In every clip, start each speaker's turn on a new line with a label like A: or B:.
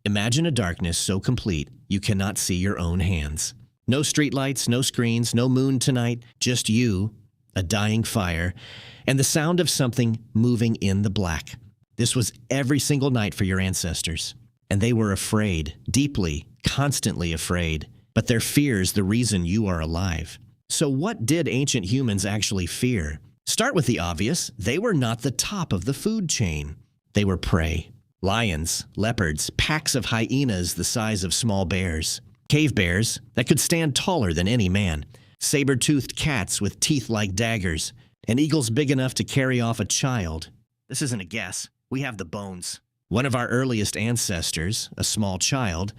A: Imagine a darkness so complete you cannot see your own hands. No streetlights, no screens, no moon tonight, just you, a dying fire, and the sound of something moving in the black. This was every single night for your ancestors. And they were afraid, deeply, constantly afraid. But their fear's the reason you are alive. So what did ancient humans actually fear? Start with the obvious. They were not the top of the food chain. They were prey. Lions, leopards, packs of hyenas the size of small bears. Cave bears that could stand taller than any man. Sabre-toothed cats with teeth like daggers. And eagles big enough to carry off a child. This isn't a guess. We have the bones. One of our earliest ancestors, a small child,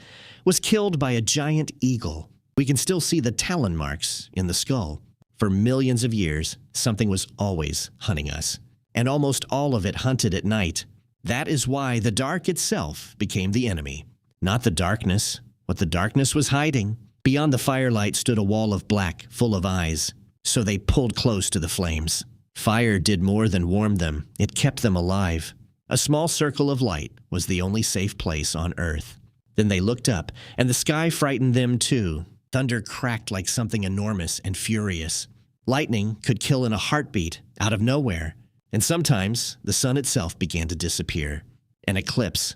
A: was killed by a giant eagle. We can still see the talon marks in the skull. For millions of years, something was always hunting us. And almost all of it hunted at night. That is why the dark itself became the enemy. Not the darkness. What the darkness was hiding. Beyond the firelight stood a wall of black, full of eyes. So they pulled close to the flames. Fire did more than warm them. It kept them alive. A small circle of light was the only safe place on Earth. Then they looked up, and the sky frightened them too. Thunder cracked like something enormous and furious. Lightning could kill in a heartbeat, out of nowhere. And sometimes, the sun itself began to disappear. An eclipse,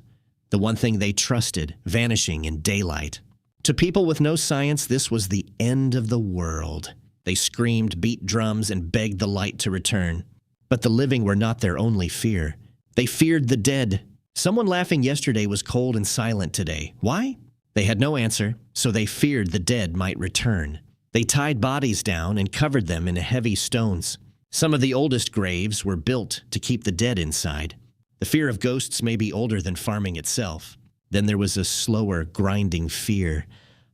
A: the one thing they trusted, vanishing in daylight. To people with no science, this was the end of the world. They screamed, beat drums, and begged the light to return. But the living were not their only fear. They feared the dead. Someone laughing yesterday was cold and silent today. Why? They had no answer, so they feared the dead might return. They tied bodies down and covered them in heavy stones. Some of the oldest graves were built to keep the dead inside. The fear of ghosts may be older than farming itself. Then there was a slower, grinding fear.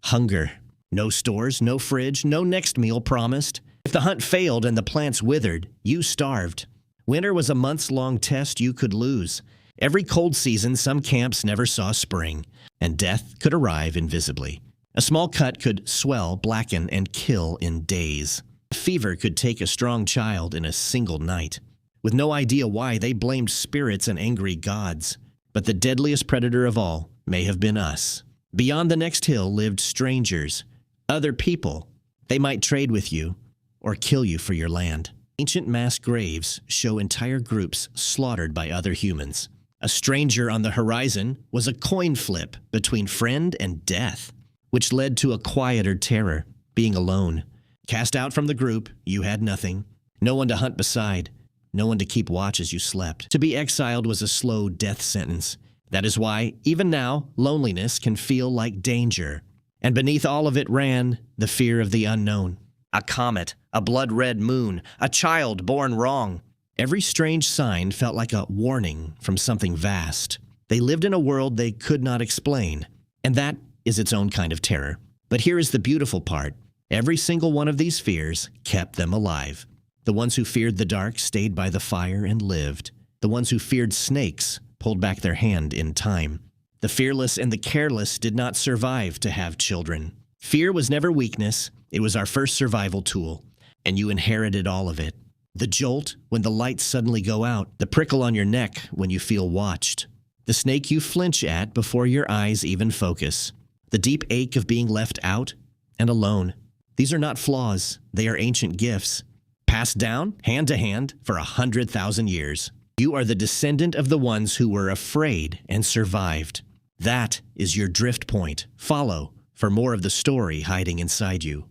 A: Hunger. No stores, no fridge, no next meal promised. If the hunt failed and the plants withered, you starved. Winter was a months-long test you could lose. Every cold season, some camps never saw spring, and death could arrive invisibly. A small cut could swell, blacken, and kill in days. A fever could take a strong child in a single night. With no idea why, they blamed spirits and angry gods. But the deadliest predator of all may have been us. Beyond the next hill lived strangers, other people. They might trade with you or kill you for your land. Ancient mass graves show entire groups slaughtered by other humans. A stranger on the horizon was a coin flip between friend and death, which led to a quieter terror, being alone. Cast out from the group, you had nothing. No one to hunt beside, no one to keep watch as you slept. To be exiled was a slow death sentence. That is why, even now, loneliness can feel like danger. And beneath all of it ran the fear of the unknown. A comet, a blood-red moon, a child born wrong. Every strange sign felt like a warning from something vast. They lived in a world they could not explain, and that is its own kind of terror. But here is the beautiful part. Every single one of these fears kept them alive. The ones who feared the dark stayed by the fire and lived. The ones who feared snakes pulled back their hand in time. The fearless and the careless did not survive to have children. Fear was never weakness. It was our first survival tool, and you inherited all of it. The jolt when the lights suddenly go out, the prickle on your neck when you feel watched, the snake you flinch at before your eyes even focus, the deep ache of being left out and alone. These are not flaws, they are ancient gifts, passed down, hand to hand, for 100,000 years. You are the descendant of the ones who were afraid and survived. That is your drift point. Follow for more of the story hiding inside you.